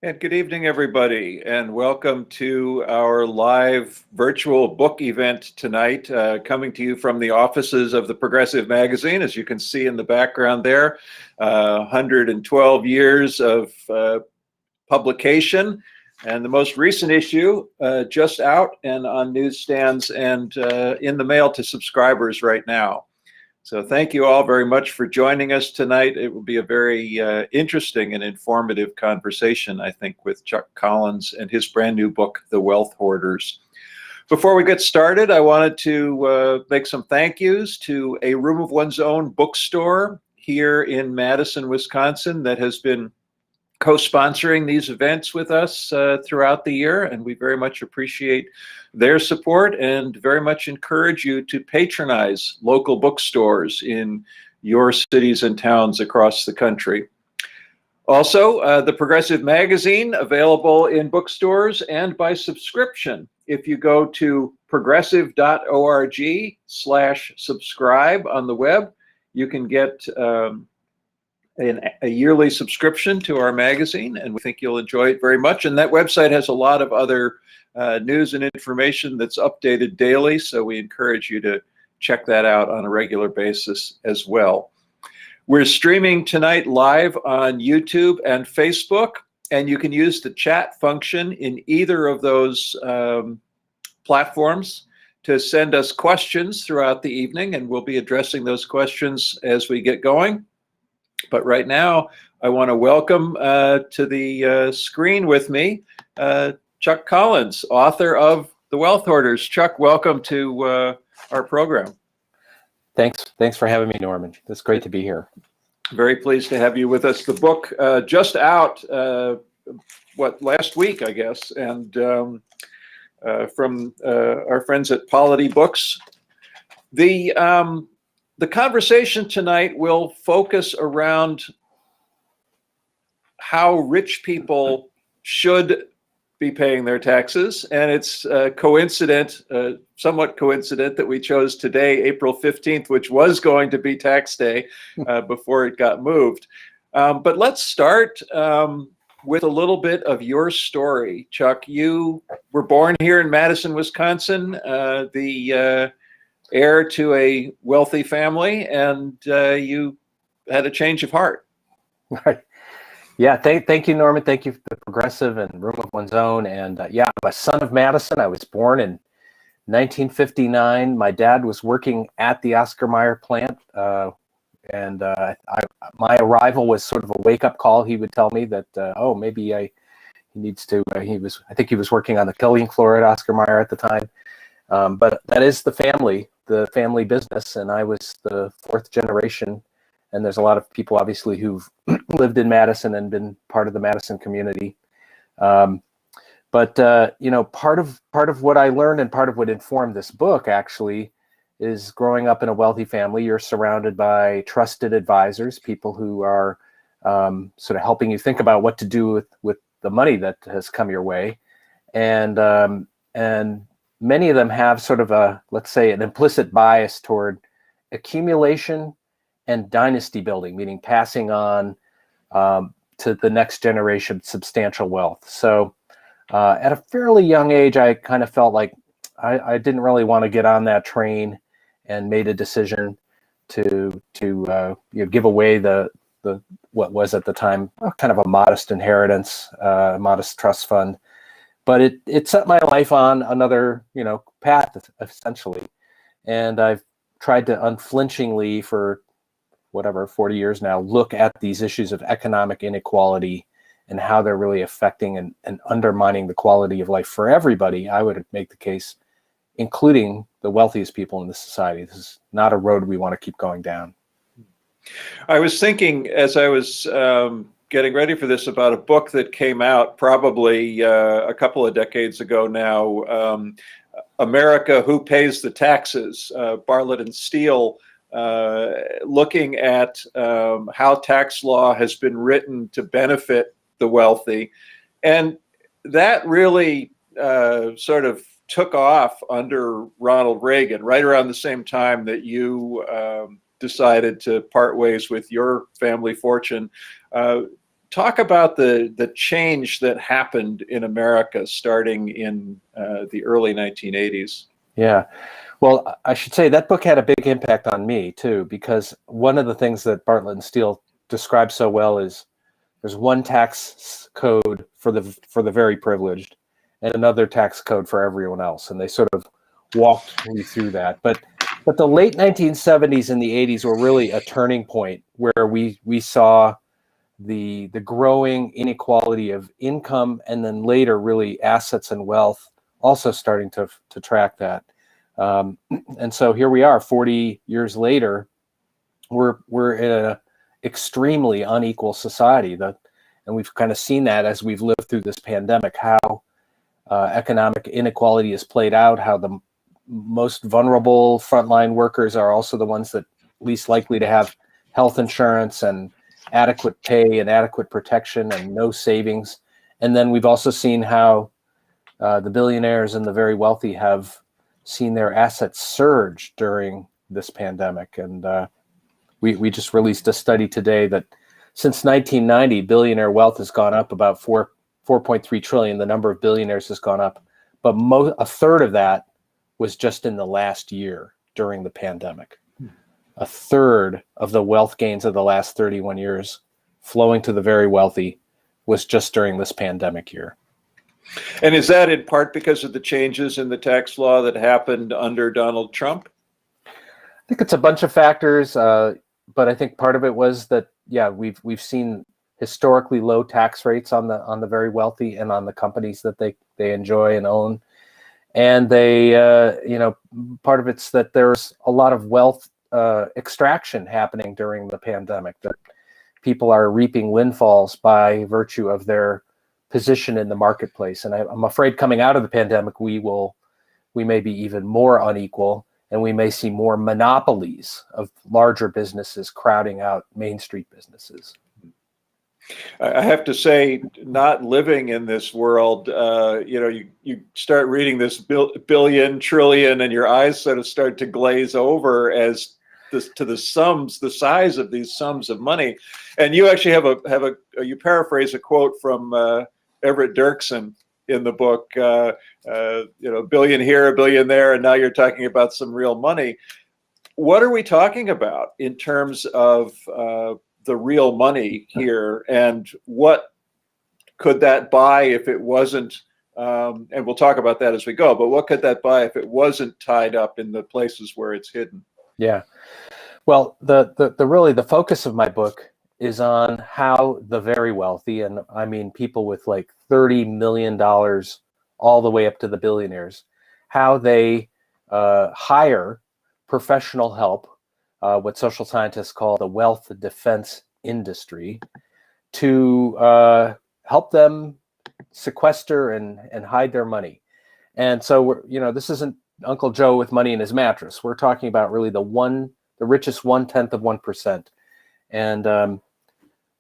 And good evening, everybody, and welcome to our live virtual book event tonight, coming to you from the offices of the Progressive Magazine. As you can see in the background there, 112 years of publication, and the most recent issue just out and on newsstands and in the mail to subscribers right now. So thank you all very much for joining us tonight. It will be a very interesting and informative conversation, I think, with Chuck Collins and his brand new book, The Wealth Hoarders. Before we get started, I wanted to make some thank yous to A Room of One's Own bookstore here in Madison, Wisconsin, that has been co-sponsoring these events with us throughout the year, and we very much appreciate their support and very much encourage you to patronize local bookstores in your cities and towns across the country. Also, the Progressive Magazine, available in bookstores and by subscription. If you go to progressive.org/subscribe on the web, you can get a yearly subscription to our magazine, and we think you'll enjoy it very much. And that website has a lot of other news and information that's updated daily, so we encourage you to check that out on a regular basis as well. We're streaming tonight live on YouTube and Facebook, and you can use the chat function in either of those platforms to send us questions throughout the evening, and we'll be addressing those questions as we get going. But right now, I want to welcome to the screen with me Chuck Collins, author of The Wealth Hoarders. Chuck, welcome to our program. Thanks for having me, Norman. It's great to be here. Very pleased to have you with us. The book just out, last week, I guess, and from our friends at Polity Books. The conversation tonight will focus around how rich people should be paying their taxes, and it's somewhat coincident that we chose today, April 15th, which was going to be tax day before it got moved. But let's start with a little bit of your story, Chuck. You were born here in Madison, Wisconsin, the heir to a wealthy family, and you had a change of heart. Right. Yeah. Thank you, Norman. Thank you for the Progressive and Room of One's Own. And yeah, I'm a son of Madison. I was born in 1959. My dad was working at the Oscar Mayer plant, and my arrival was sort of a wake-up call. He would tell me that, maybe he needs to. I think he was working on the killing floor at Oscar Mayer at the time. But that is the family business, and I was the fourth generation. And there's a lot of people, obviously, who've lived in Madison and been part of the Madison community. But part of what I learned and part of what informed this book actually is growing up in a wealthy family. You're surrounded by trusted advisors, people who are sort of helping you think about what to do with the money that has come your way, and many of them have sort of let's say, an implicit bias toward accumulation and dynasty building, meaning passing on to the next generation substantial wealth. So at a fairly young age, I kind of felt like I didn't really want to get on that train, and made a decision to give away the what was at the time kind of a modest inheritance, modest trust fund. But it set my life on another, path, essentially. And I've tried to unflinchingly, for 40 years now, look at these issues of economic inequality and how they're really affecting and undermining the quality of life for everybody. I would make the case, including the wealthiest people in the society. This is not a road we want to keep going down. I was thinking, as I was getting ready for this, about a book that came out probably a couple of decades ago now, America, Who Pays the Taxes? Bartlett and Steele, looking at how tax law has been written to benefit the wealthy. And that really sort of took off under Ronald Reagan, right around the same time that you decided to part ways with your family fortune. talk about the change that happened in America starting in the early 1980s. Yeah. Well, I should say that book had a big impact on me too, because one of the things that Bartlett and Steele describes so well is there's one tax code for the very privileged and another tax code for everyone else, and they sort of walked me through that. But the late 1970s and the 80s were really a turning point where we saw the growing inequality of income, and then later really assets and wealth also starting to track that. And so here we are 40 years later, we're in an extremely unequal society, and we've kind of seen that as we've lived through this pandemic, how economic inequality is played out, how the most vulnerable frontline workers are also the ones that least likely to have health insurance and adequate pay and adequate protection and no savings. And then we've also seen how the billionaires and the very wealthy have seen their assets surge during this pandemic. And we just released a study today that since 1990, billionaire wealth has gone up about 4.3 trillion. The number of billionaires has gone up, but a third of that was just in the last year during the pandemic. A third of the wealth gains of the last 31 years flowing to the very wealthy was just during this pandemic year. And is that in part because of the changes in the tax law that happened under Donald Trump? I think it's a bunch of factors, but I think part of it was that, yeah, we've seen historically low tax rates on the very wealthy and on the companies that they enjoy and own. And they, part of it's that there's a lot of wealth extraction happening during the pandemic, that people are reaping windfalls by virtue of their position in the marketplace. And I'm afraid coming out of the pandemic, we may be even more unequal, and we may see more monopolies of larger businesses crowding out Main Street businesses. I have to say, not living in this world, you start reading this billion, trillion, and your eyes sort of start to glaze over as to the size of these sums of money. And you actually you paraphrase a quote from Everett Dirksen in the book, billion here, a billion there, and now you're talking about some real money. What are we talking about in terms of the real money here, and what could that buy if it wasn't, and we'll talk about that as we go, but what could that buy if it wasn't tied up in the places where it's hidden? Yeah. Well, the focus of my book is on how the very wealthy, and I mean people with like $30 million all the way up to the billionaires, how they hire professional help, what social scientists call the wealth defense industry, to help them sequester and hide their money. And so this isn't Uncle Joe with money in his mattress. We're talking about really the richest 1/10 of 1%. And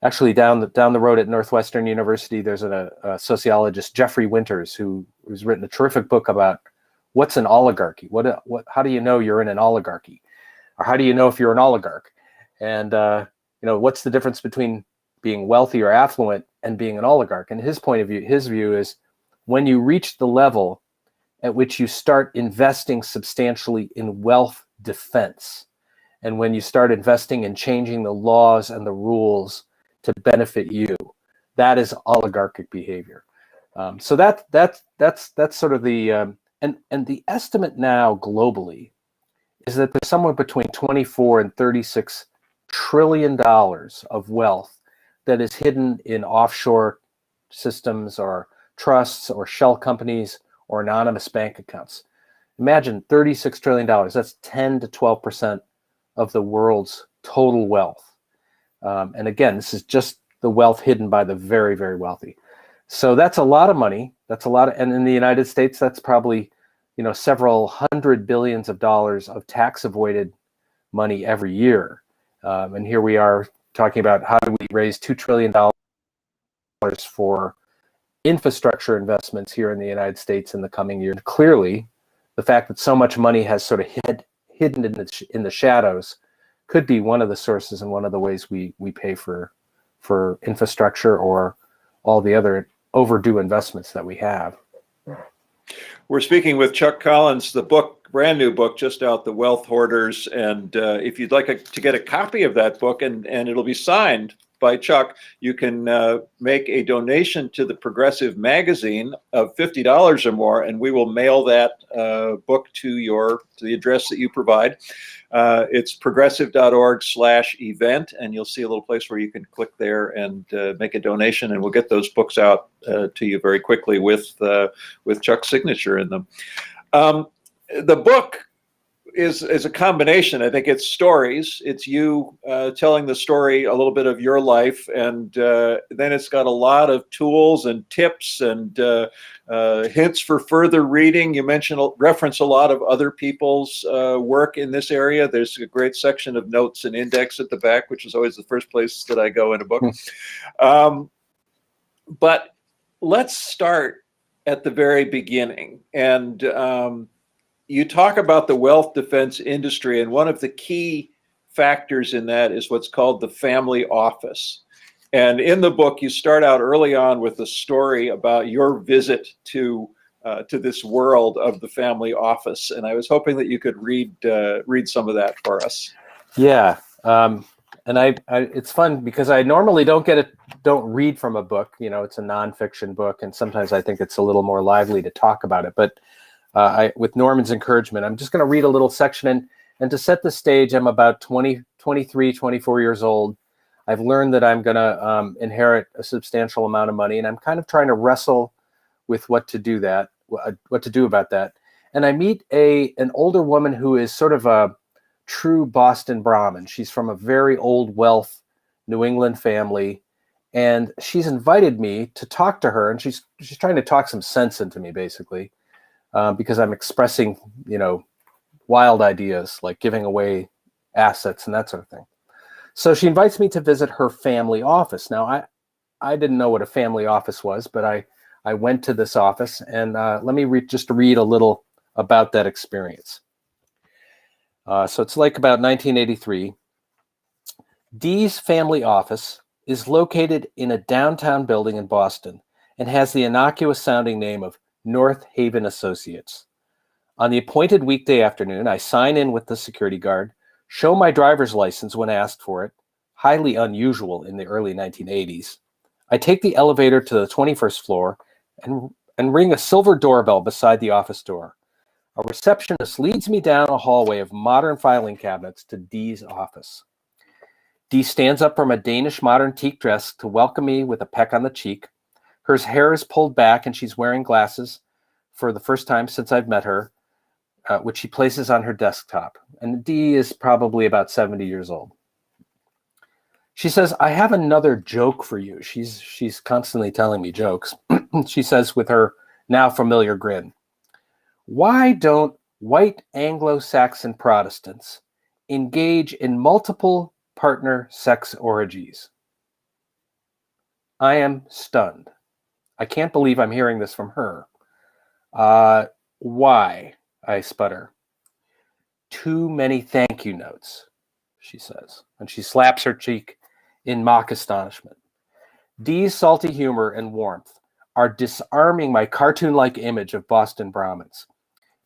actually down the road at Northwestern University, there's a sociologist, Jeffrey Winters, who's written a terrific book about what's an oligarchy. How do you know you're in an oligarchy? Or how do you know if you're an oligarch? And what's the difference between being wealthy or affluent and being an oligarch? And his view is when you reach the level at which you start investing substantially in wealth defense, and when you start investing in changing the laws and the rules to benefit you, that is oligarchic behavior. So that's sort of the and the estimate now globally is that there's somewhere between 24 and 36 trillion dollars of wealth that is hidden in offshore systems or trusts or shell companies or anonymous bank accounts. Imagine $36 trillion. That's 10 to 12% of the world's total wealth. And again, this is just the wealth hidden by the very, very wealthy. So that's a lot of money. And in the United States, that's probably, several hundred billions of dollars of tax avoided money every year. And here we are talking about how do we raise $2 trillion for infrastructure investments here in the United States in the coming year. Clearly, the fact that so much money has sort of hidden in the shadows could be one of the sources and one of the ways we pay for for infrastructure or all the other overdue investments that we have. We're speaking with Chuck Collins, the book, brand new book, just out, The Wealth Hoarders. And if you'd like to get a copy of that book, and it'll be signed by Chuck, you can make a donation to the Progressive magazine of $50 or more, and we will mail that book to the address that you provide. It's progressive.org/event, and you'll see a little place where you can click there and make a donation, and we'll get those books out to you very quickly with Chuck's signature in them. The book is a combination. I think it's stories. It's you telling the story, a little bit of your life, and then it's got a lot of tools and tips and hints for further reading. You reference a lot of other people's work in this area. There's a great section of notes and index at the back, which is always the first place that I go in a book. But let's start at the very beginning. And you talk about the wealth defense industry, and one of the key factors in that is what's called the family office. And in the book, you start out early on with a story about your visit to this world of the family office. And I was hoping that you could read some of that for us. Yeah, and I it's fun because I normally don't read from a book. You know, it's a nonfiction book, and sometimes I think it's a little more lively to talk about it. But with Norman's encouragement, I'm just going to read a little section. And to set the stage, I'm about 23, 24 years old. I've learned that I'm going to inherit a substantial amount of money, and I'm kind of trying to wrestle with what to do about that. And I meet an older woman who is sort of a true Boston Brahmin. She's from a very old wealth New England family, and she's invited me to talk to her, and she's trying to talk some sense into me, basically. Because I'm expressing, wild ideas like giving away assets and that sort of thing. So she invites me to visit her family office. Now, I didn't know what a family office was, but I went to this office, and let me just read a little about that experience. So it's like about 1983. Dee's family office is located in a downtown building in Boston and has the innocuous sounding name of North Haven Associates. On the appointed weekday afternoon, I sign in with the security guard, show my driver's license when asked for it, highly unusual in the early 1980s. I take the elevator to the 21st floor and ring a silver doorbell beside the office door. A receptionist leads me down a hallway of modern filing cabinets to Dee's office. Dee stands up from a Danish modern teak dress to welcome me with a peck on the cheek. Her hair is pulled back, and she's wearing glasses for the first time since I've met her, which she places on her desktop. And Dee is probably about 70 years old. She says, "I have another joke for you." She's constantly telling me jokes. She says with her now familiar grin, "Why don't white Anglo-Saxon Protestants engage in multiple partner sex orgies?" I am stunned. I can't believe I'm hearing this from her. Why? I sputter. "Too many thank you notes," she says, and she slaps her cheek in mock astonishment. Dee's salty humor and warmth are disarming my cartoon-like image of Boston Brahmins.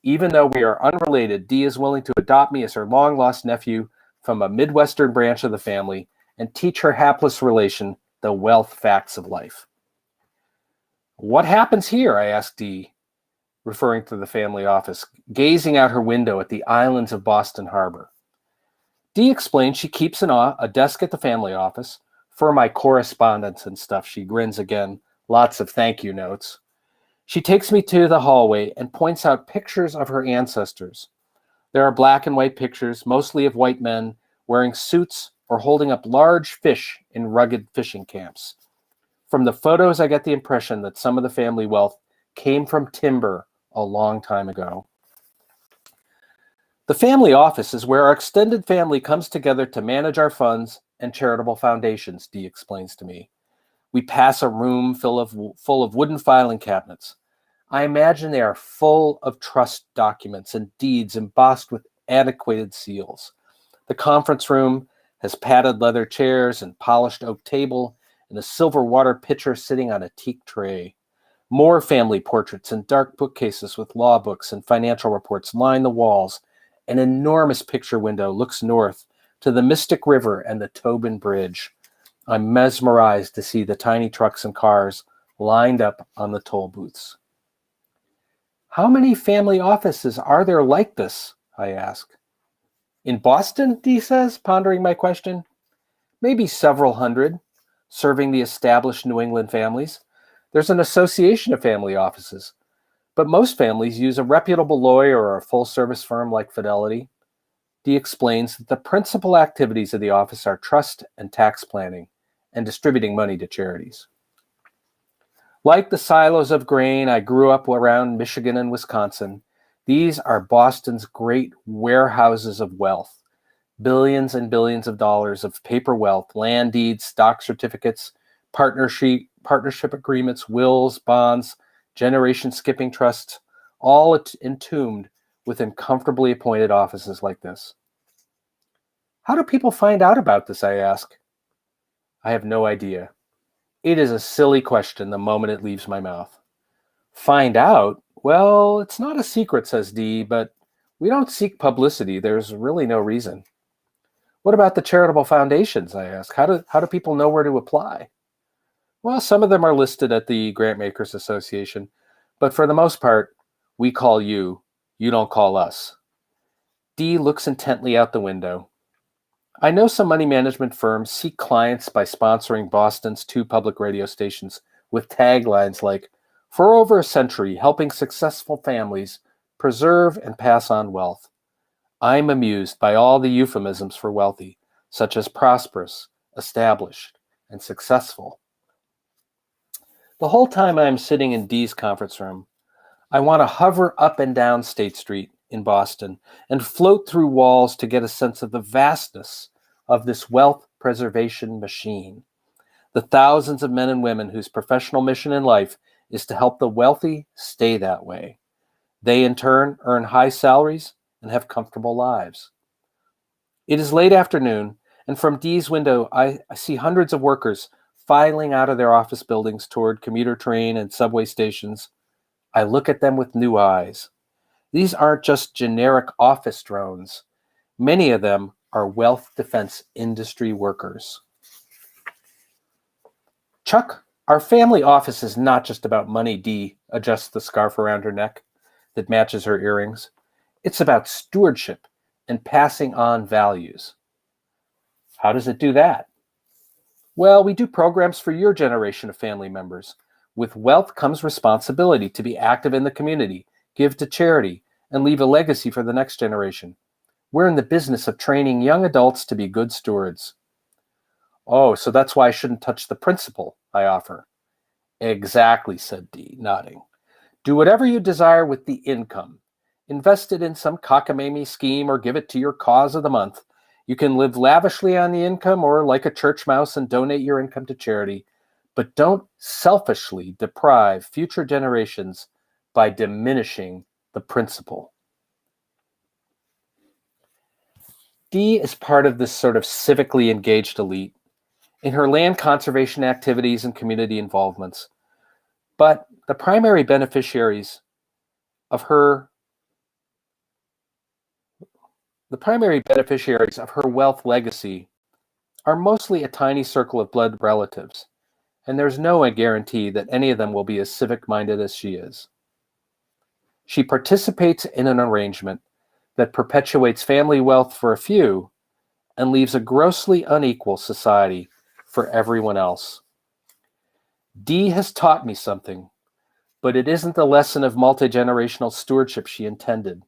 Even though we are unrelated, Dee is willing to adopt me as her long-lost nephew from a Midwestern branch of the family and teach her hapless relation the wealth facts of life. "What happens here?" I asked Dee, referring to the family office, gazing out her window at the islands of Boston Harbor. Dee explains she keeps a desk at the family office for my correspondence and stuff. She grins again, lots of thank you notes. She takes me to the hallway and points out pictures of her ancestors. There are black and white pictures, mostly of white men wearing suits or holding up large fish in rugged fishing camps. From the photos, I get the impression that some of the family wealth came from timber a long time ago. The family office is where our extended family comes together to manage our funds and charitable foundations, Dee explains to me. We pass a room full of wooden filing cabinets. I imagine they are full of trust documents and deeds embossed with antiquated seals. The conference room has padded leather chairs and polished oak table and a silver water pitcher sitting on a teak tray. More family portraits and dark bookcases with law books and financial reports line the walls. An enormous picture window looks north to the Mystic River and the Tobin Bridge. I'm mesmerized to see the tiny trucks and cars lined up on the toll booths. How many family offices are there like this? I ask. In Boston, Dee says, pondering my question. Maybe several hundred, serving the established New England families. There's an association of family offices, but most families use a reputable lawyer or a full-service firm like Fidelity. Dee explains that the principal activities of the office are trust and tax planning and distributing money to charities. Like the silos of grain I grew up around Michigan and Wisconsin, these are Boston's great warehouses of wealth. Billions and billions of dollars of paper wealth, land deeds, stock certificates, partnership agreements, wills, bonds, generation skipping trusts, all entombed within comfortably appointed offices like this. How do people find out about this, I ask? I have no idea. It is a silly question the moment it leaves my mouth. Find out? Well, it's not a secret, says Dee, but we don't seek publicity. There's really no reason. What about the charitable foundations, I ask? How do people know where to apply? Well, some of them are listed at the Grantmakers Association, but for the most part, we call you. You don't call us. Dee looks intently out the window. I know some money management firms seek clients by sponsoring Boston's 2 public radio stations with taglines like, "For over a century, helping successful families preserve and pass on wealth." I'm amused by all the euphemisms for wealthy, such as prosperous, established, and successful. The whole time I am sitting in Dee's conference room, I want to hover up and down State Street in Boston and float through walls to get a sense of the vastness of this wealth preservation machine. The thousands of men and women whose professional mission in life is to help the wealthy stay that way. They, in turn, earn high salaries and have comfortable lives. It is late afternoon, and from Dee's window, I see hundreds of workers filing out of their office buildings toward commuter train and subway stations. I look at them with new eyes. These aren't just generic office drones. Many of them are wealth defense industry workers. Chuck, our family office is not just about money, Dee adjusts the scarf around her neck that matches her earrings. It's about stewardship and passing on values. How does it do that? Well, we do programs for your generation of family members. With wealth comes responsibility to be active in the community, give to charity, and leave a legacy for the next generation. We're in the business of training young adults to be good stewards. Oh, so that's why I shouldn't touch the principal, I offer. Exactly, said Dee, nodding. Do whatever you desire with the income. Invest it in some cockamamie scheme or give it to your cause of the month. You can live lavishly on the income or like a church mouse and donate your income to charity, but don't selfishly deprive future generations by diminishing the principle. Dee is part of this sort of civically engaged elite in her land conservation activities and community involvements. But the primary beneficiaries of her wealth legacy are mostly a tiny circle of blood relatives, and there's no guarantee that any of them will be as civic-minded as she is. She participates in an arrangement that perpetuates family wealth for a few and leaves a grossly unequal society for everyone else. Dee has taught me something, but it isn't the lesson of multi-generational stewardship she intended.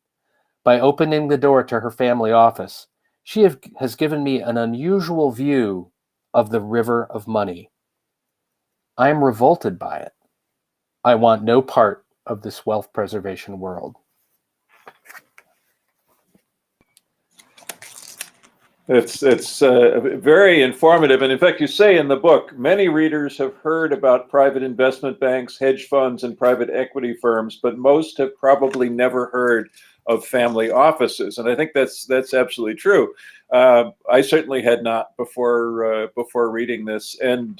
By opening the door to her family office, she has given me an unusual view of the river of money. I am revolted by it. I want no part of this wealth preservation world. It's very informative. And in fact, you say in the book, many readers have heard about private investment banks, hedge funds, and private equity firms, but most have probably never heard of family offices. And I think that's absolutely true. I certainly had not before reading this. And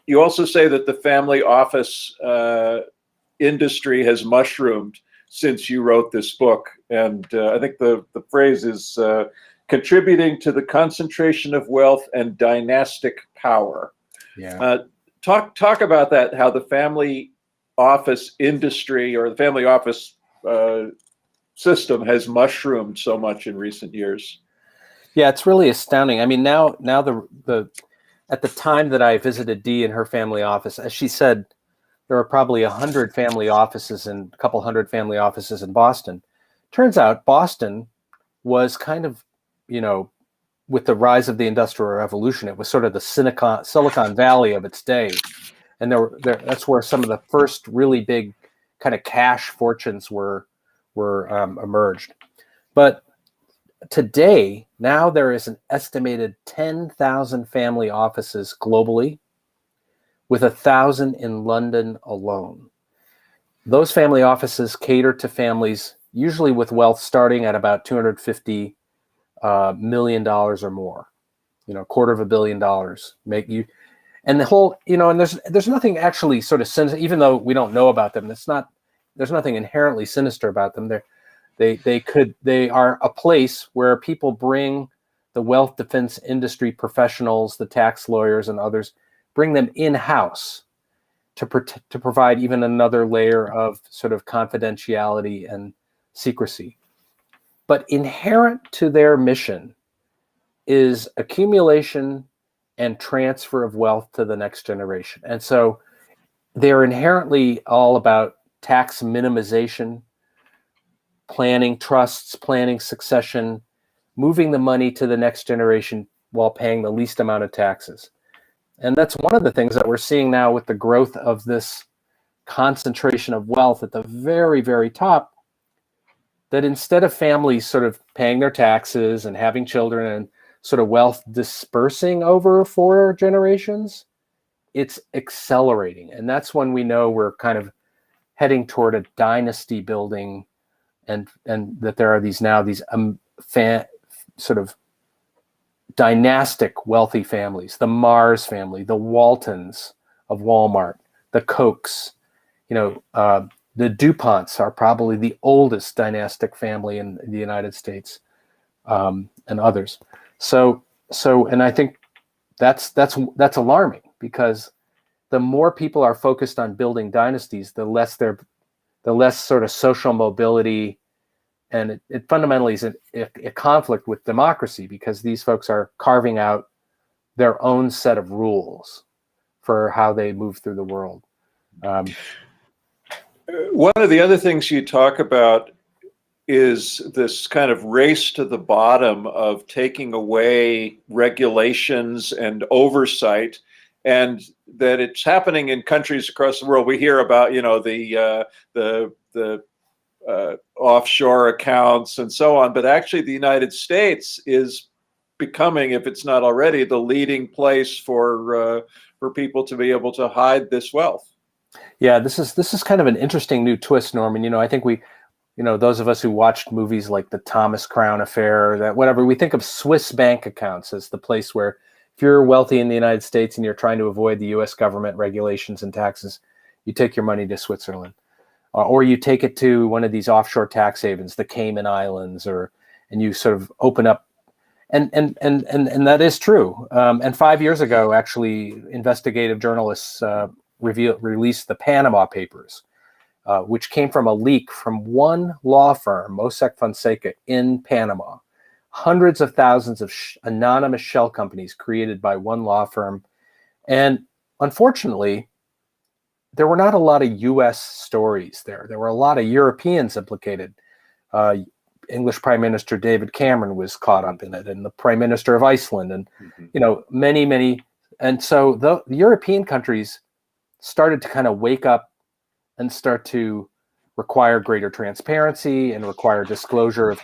you also say that the family office industry has mushroomed since you wrote this book. And I think the phrase is contributing to the concentration of wealth and dynastic power. Yeah. Talk about that, how the family office industry or the family office system has mushroomed so much in recent years. Yeah, it's really astounding. I mean, now the at the time that I visited Dee in her family office, as she said, there are probably 100 family offices and a couple hundred family offices in Boston. Turns out Boston was kind of, with the rise of the Industrial Revolution, it was sort of the Silicon Valley of its day. And that's where some of the first really big kind of cash fortunes were emerged. But today, now there is an estimated 10,000 family offices globally, with 1,000 in London alone. Those family offices cater to families usually with wealth starting at about $250 million or more, $250 million. And the whole, and there's nothing actually sort of sinister, even though we don't know about them. There's nothing inherently sinister about them. They are a place where people bring the wealth defense industry professionals, the tax lawyers and others, bring them in-house to provide even another layer of sort of confidentiality and secrecy. But inherent to their mission is accumulation and transfer of wealth to the next generation. And so they're inherently all about tax minimization, planning trusts, planning succession, moving the money to the next generation while paying the least amount of taxes. And that's one of the things that we're seeing now with the growth of this concentration of wealth at the very, very top, that instead of families sort of paying their taxes and having children and sort of wealth dispersing over 4 generations, it's accelerating. And that's when we know we're kind of heading toward a dynasty building, and that there are these sort of dynastic wealthy families, the Mars family, the Waltons of Walmart, the Kochs, the DuPonts are probably the oldest dynastic family in the United States, and others. So, and I think that's alarming, because the more people are focused on building dynasties, the less sort of social mobility, and it fundamentally is a conflict with democracy, because these folks are carving out their own set of rules for how they move through the world. One of the other things you talk about is this kind of race to the bottom of taking away regulations and oversight, and that it's happening in countries across the world. We hear about, the offshore accounts and so on, but actually the United States is becoming, if it's not already, the leading place for people to be able to hide this wealth. Yeah, this is kind of an interesting new twist, Norman. I think those of us who watched movies like the Thomas Crown Affair, we think of Swiss bank accounts as the place where, if you're wealthy in the United States and you're trying to avoid the U.S. government regulations and taxes, you take your money to Switzerland, or you take it to one of these offshore tax havens, the Cayman Islands, and you sort of open up, and that is true. And 5 years ago, actually, investigative journalists released the Panama Papers, which came from a leak from one law firm, Mossack Fonseca, in Panama. Hundreds of thousands of anonymous shell companies created by one law firm. And unfortunately, there were not a lot of U.S. stories there. There were a lot of Europeans implicated. English Prime Minister David Cameron was caught up in it, and the Prime Minister of Iceland, and many. And so the European countries started to kind of wake up and start to require greater transparency and require disclosure of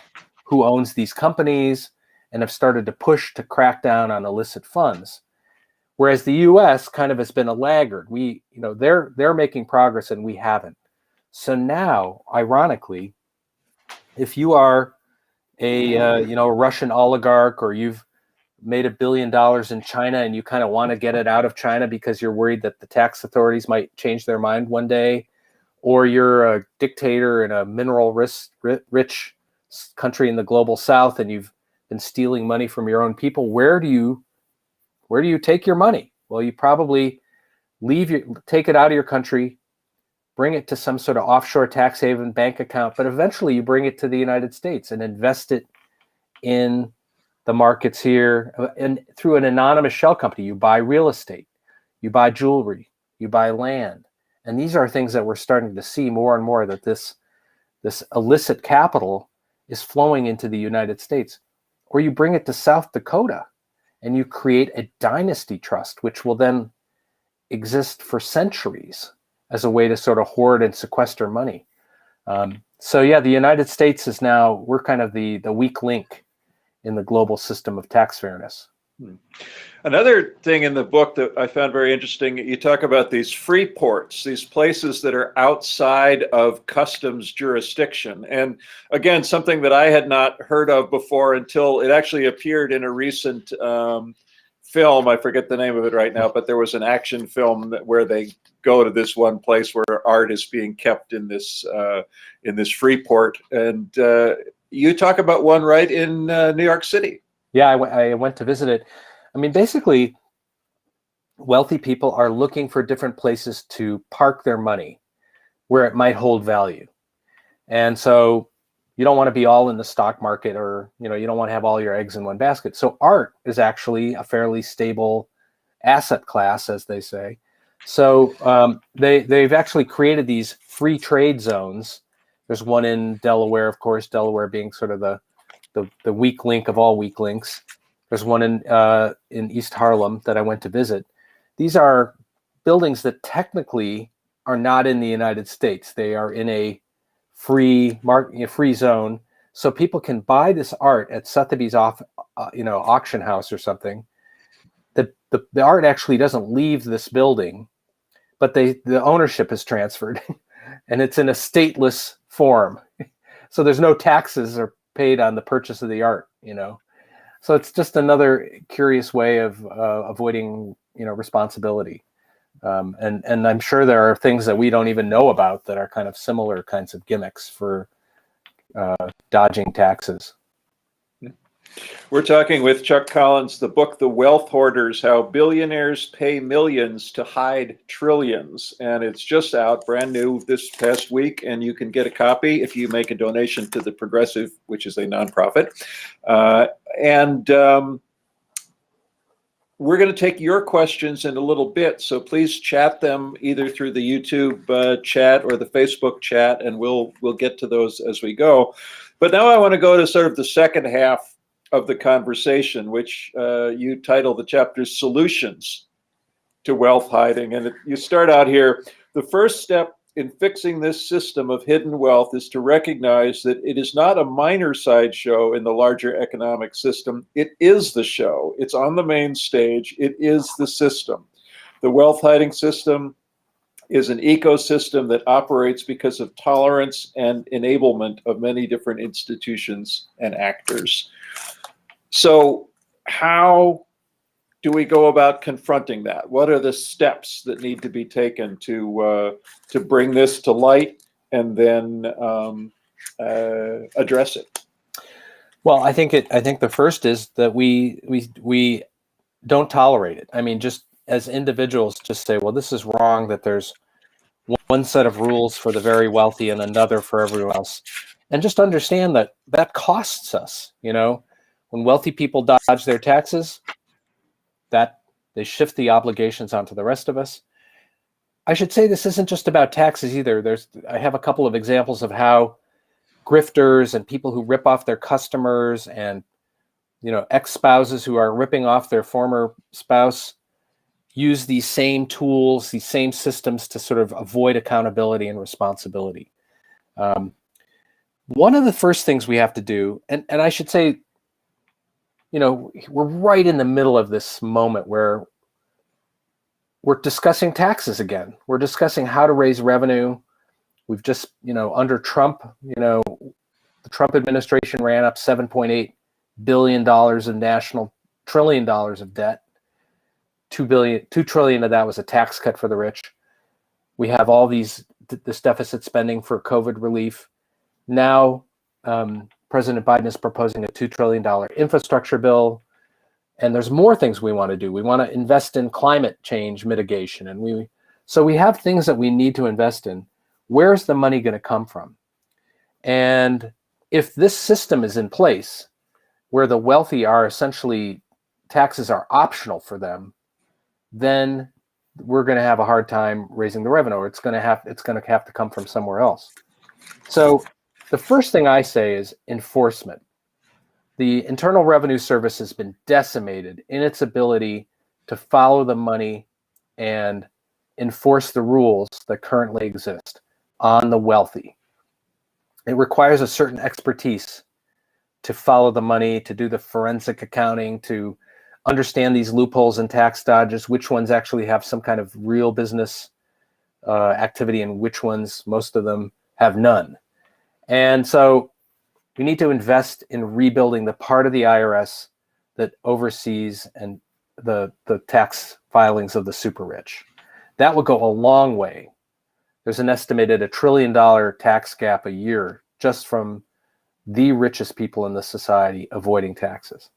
who owns these companies, and have started to push to crack down on illicit funds. Whereas the U.S. kind of has been a laggard. They're making progress and we haven't. So now, ironically, if you are a Russian oligarch, or you've made $1 billion in China and you kind of want to get it out of China because you're worried that the tax authorities might change their mind one day, or you're a dictator in a mineral rich country in the global south and you've been stealing money from your own people, where do you take your money? Well, you probably take it out of your country, bring it to some sort of offshore tax haven bank account, but eventually you bring it to the United States and invest it in the markets here, and through an anonymous shell company. You buy real estate, you buy jewelry, you buy land. And these are things that we're starting to see more and more, that this illicit capital is flowing into the United States. Or you bring it to South Dakota and you create a dynasty trust, which will then exist for centuries as a way to sort of hoard and sequester money. So yeah, the United States is now, we're kind of the weak link in the global system of tax fairness. Another thing in the book that I found very interesting, you talk about these free ports, these places that are outside of customs jurisdiction. And again, something that I had not heard of before until it actually appeared in a recent film. I forget the name of it right now, but there was an action film where they go to this one place where art is being kept in this free port. And you talk about one right in New York City. Yeah, I went to visit it. I mean, basically, wealthy people are looking for different places to park their money where it might hold value. And so you don't want to be all in the stock market, or, you don't want to have all your eggs in one basket. So art is actually a fairly stable asset class, as they say. So they've actually created these free trade zones. There's one in Delaware, of course, Delaware being sort of the weak link of all weak links. There's one in East Harlem that I went to visit. These are buildings that technically are not in the United States. They are in a free zone, so people can buy this art at Sotheby's auction house or something. The art actually doesn't leave this building, but the ownership is transferred, and it's in a stateless form. So there's no taxes are paid on the purchase of the art. So it's just another curious way of avoiding responsibility. And I'm sure there are things that we don't even know about that are kind of similar kinds of gimmicks for dodging taxes. We're talking with Chuck Collins, the book, The Wealth Hoarders, How Billionaires Pay Millions to Hide Trillions. And it's just out, brand new this past week. And you can get a copy if you make a donation to The Progressive, which is a nonprofit. We're going to take your questions in a little bit, so please chat them either through the YouTube chat or the Facebook chat, and we'll get to those as we go. But now I want to go to sort of the second half of the conversation, which you title the chapter Solutions to Wealth Hiding. And you start out here, the first step in fixing this system of hidden wealth is to recognize that it is not a minor sideshow in the larger economic system. It is the show. It's on the main stage. It is the system. The wealth hiding system is an ecosystem that operates because of tolerance and enablement of many different institutions and actors. So how do we go about confronting that? What are the steps that need to be taken to bring this to light and then address it? Well, I think the first is that we don't tolerate it. I mean, just as individuals, just say, well, this is wrong, that there's one set of rules for the very wealthy and another for everyone else, and just understand that costs us. When wealthy people dodge their taxes, that they shift the obligations onto the rest of us. I should say this isn't just about taxes either. I have a couple of examples of how grifters and people who rip off their customers and ex-spouses who are ripping off their former spouse use these same tools, these same systems to sort of avoid accountability and responsibility. One of the first things we have to do, and I should say, we're right in the middle of this moment where we're discussing taxes again. We're discussing how to raise revenue. We've just, under Trump, the the Trump administration ran up $7.8 billion in national trillion dollars of debt. 2 trillion of that was a tax cut for the rich. We have all this deficit spending for COVID relief. Now, President Biden is proposing a $2 trillion infrastructure bill. And there's more things we want to do. We want to invest in climate change mitigation. And so we have things that we need to invest in. Where's the money going to come from? And if this system is in place, where the wealthy are essentially, taxes are optional for them, then we're going to have a hard time raising the revenue. It's going to have to come from somewhere else. So the first thing I say is enforcement. The Internal Revenue Service has been decimated in its ability to follow the money and enforce the rules that currently exist on the wealthy. It requires a certain expertise to follow the money, to do the forensic accounting, to understand these loopholes and tax dodges, which ones actually have some kind of real business activity and which ones, most of them, have none. And so we need to invest in rebuilding the part of the IRS that oversees and the tax filings of the super rich. That will go a long way. There's an estimated $1 trillion tax gap a year just from the richest people in the society avoiding taxes.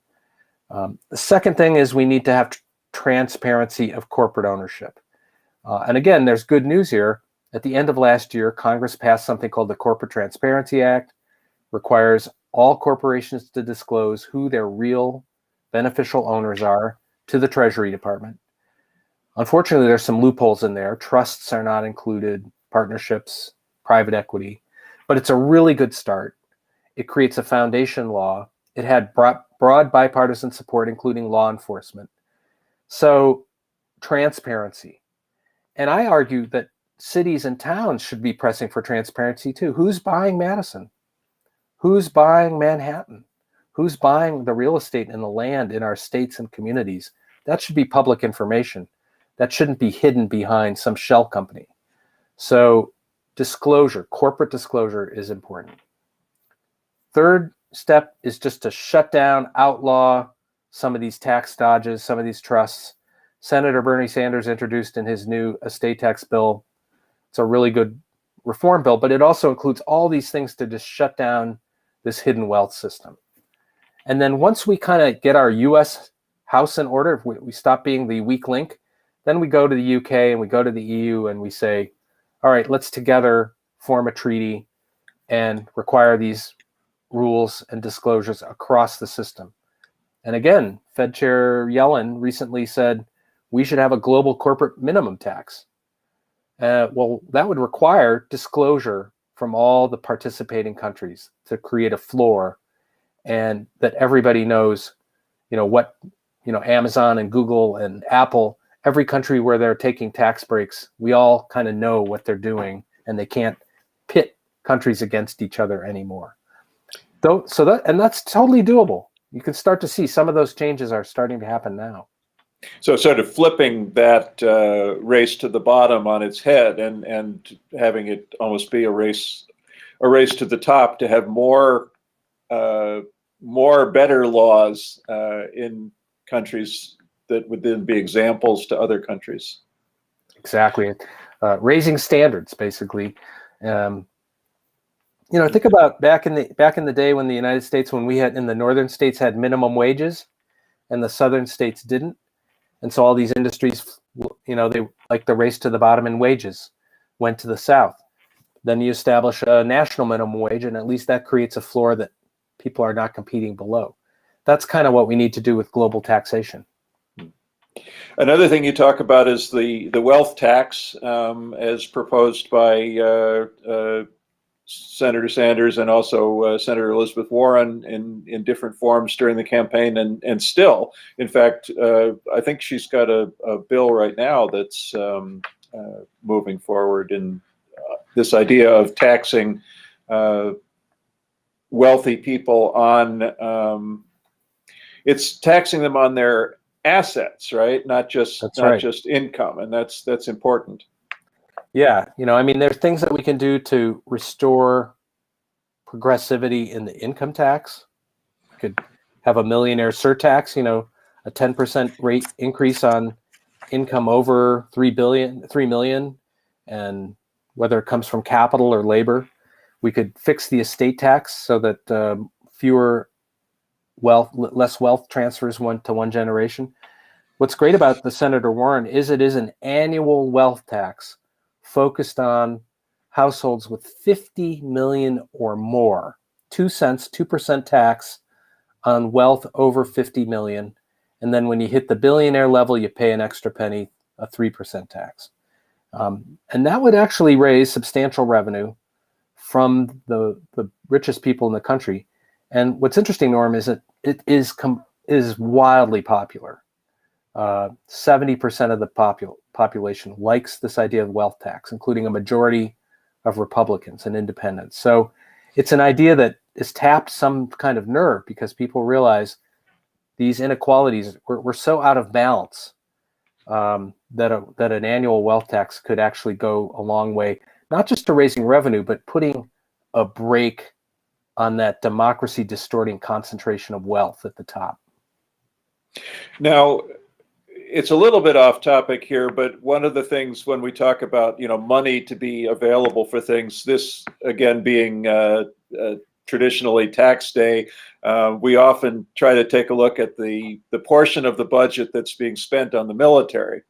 The second thing is we need to have transparency of corporate ownership. And again, there's good news here. At the end of last year, Congress passed something called the Corporate Transparency Act, requires all corporations to disclose who their real beneficial owners are to the Treasury Department. Unfortunately, there's some loopholes in there. Trusts are not included, partnerships, private equity, but it's a really good start. It creates a foundation law. It had broad bipartisan support, including law enforcement. So transparency. And I argue that cities and towns should be pressing for transparency too. Who's buying Madison? Who's buying Manhattan? Who's buying the real estate and the land in our states and communities? That should be public information. That shouldn't be hidden behind some shell company. So disclosure, corporate disclosure is important. Third step is just to shut down, outlaw some of these tax dodges, some of these trusts. Senator Bernie Sanders introduced in his new estate tax bill. It's a really good reform bill, but it also includes all these things to just shut down this hidden wealth system. And then once we kind of get our US house in order, if we stop being the weak link, then we go to the UK and we go to the EU and we say, all right, let's together form a treaty and require these rules and disclosures across the system. And again, Fed Chair Yellen recently said we should have a global corporate minimum tax. Well, that would require disclosure from all the participating countries to create a floor, and that everybody knows, what, Amazon and Google and Apple, every country where they're taking tax breaks, we all kind of know what they're doing, and they can't pit countries against each other anymore. That's totally doable. You can start to see some of those changes are starting to happen now. So sort of flipping that race to the bottom on its head and having it almost be a race to the top to have more better laws in countries that would then be examples to other countries. Exactly. Raising standards, basically. Think about back in the day when the United States, when we had in the northern states had minimum wages and the southern states didn't. And so all these industries, they like the race to the bottom in wages, went to the South. Then you establish a national minimum wage, and at least that creates a floor that people are not competing below. That's kind of what we need to do with global taxation. Another thing you talk about is the wealth tax as proposed by Senator Sanders and also Senator Elizabeth Warren in different forms during the campaign, and still, in fact, I think she's got a bill right now that's moving forward in this idea of taxing wealthy people on it's taxing them on their assets, right? Not just income, and that's important. Yeah, there's things that we can do to restore progressivity in the income tax. We could have a millionaire surtax, a 10% rate increase on income over 3 million, and whether it comes from capital or labor. We could fix the estate tax so that less wealth transfers to one generation. What's great about the Senator Warren is it is an annual wealth tax focused on households with 50 million or more. 2% tax on wealth over 50 million. And then when you hit the billionaire level, you pay an extra penny, a 3% tax. And that would actually raise substantial revenue from the richest people in the country. And what's interesting, Norm, is that it is wildly popular. 70% of the population likes this idea of wealth tax, including a majority of Republicans and independents. So it's an idea that has tapped some kind of nerve because people realize these inequalities were so out of balance that an annual wealth tax could actually go a long way, not just to raising revenue, but putting a brake on that democracy distorting concentration of wealth at the top. Now, it's a little bit off topic here, but one of the things when we talk about, money to be available for things, this again being traditionally tax day, we often try to take a look at the portion of the budget that's being spent on the military.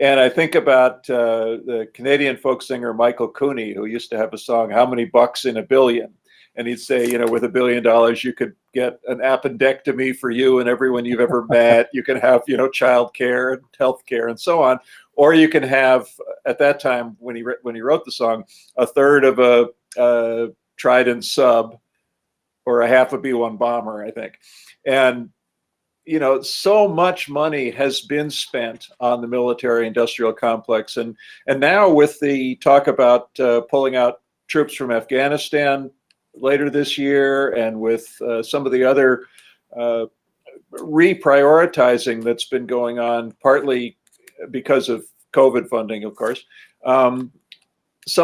And I think about the Canadian folk singer Michael Cooney, who used to have a song, "How Many Bucks in a Billion?" And he'd say, with $1 billion, you could get an appendectomy for you and everyone you've ever met. You can have, child care and health care and so on. Or you can have, at that time, when he wrote the song, a third of a Trident sub or a half a B-1 bomber, I think. And, so much money has been spent on the military industrial complex. And now with the talk about pulling out troops from Afghanistan later this year, and with some of the other reprioritizing that's been going on, partly because of COVID funding, of course, some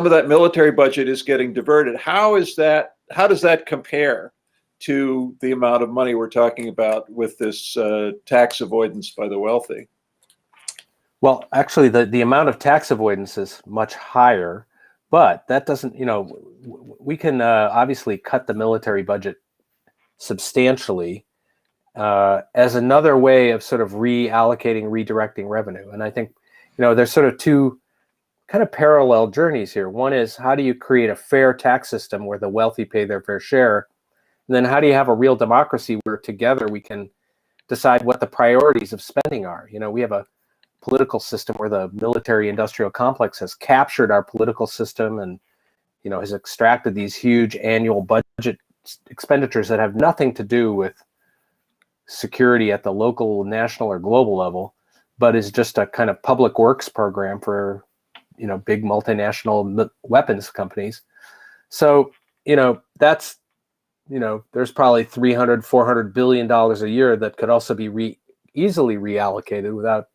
of that military budget is getting diverted. How does that compare to the amount of money we're talking about with this tax avoidance by the wealthy? Well, actually, the amount of tax avoidance is much higher. But that doesn't, we can obviously cut the military budget substantially as another way of sort of reallocating, redirecting revenue. And I think, there's sort of two kind of parallel journeys here. One is, how do you create a fair tax system where the wealthy pay their fair share? And then how do you have a real democracy where together we can decide what the priorities of spending are? We have a political system where the military industrial complex has captured our political system and has extracted these huge annual budget expenditures that have nothing to do with security at the local, national, or global level, but is just a kind of public works program for big multinational weapons companies. So that's there's probably $300-400 billion a year that could also be easily reallocated without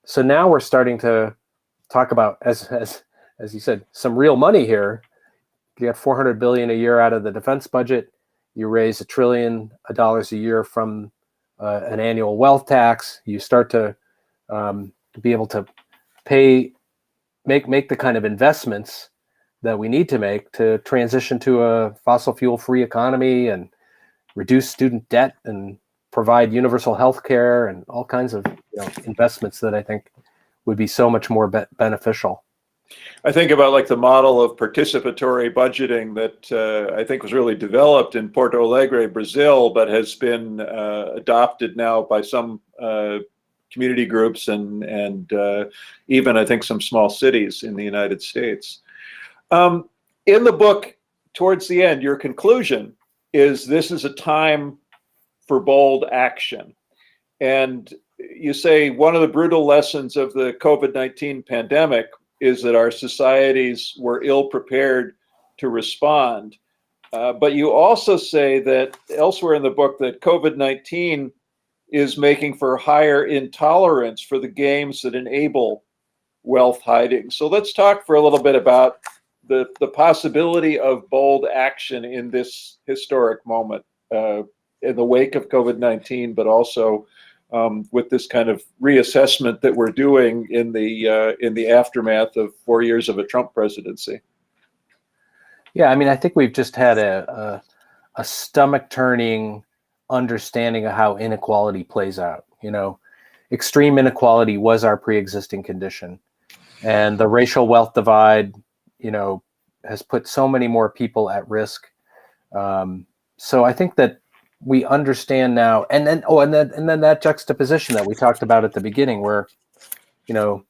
so now we're starting to talk about, as you said, some real money here. You get $400 billion a year out of the defense budget. You raise $1 trillion a year from an annual wealth tax. You start to be able to make the kind of investments that we need to make to transition to a fossil fuel free economy and reduce student debt and provide universal health care and all kinds of investments that I think would be so much more beneficial. I think about like the model of participatory budgeting that I think was really developed in Porto Alegre, Brazil, but has been adopted now by some community groups and even I think some small cities in the United States. In the book, towards the end, your conclusion is this is a time for bold action. And you say one of the brutal lessons of the COVID-19 pandemic is that our societies were ill prepared to respond. But you also say that elsewhere in the book that COVID-19 is making for higher intolerance for the games that enable wealth hiding. So let's talk for a little bit about the possibility of bold action in this historic moment in the wake of COVID-19, but also with this kind of reassessment that we're doing in the aftermath of 4 years of a Trump presidency. Yeah, I mean, I think we've just had a stomach-turning understanding of how inequality plays out. You know, extreme inequality was our pre-existing condition, and the racial wealth divide, you know, has put so many more people at risk. So I think that we understand now, and then that juxtaposition that we talked about at the beginning, where, you know,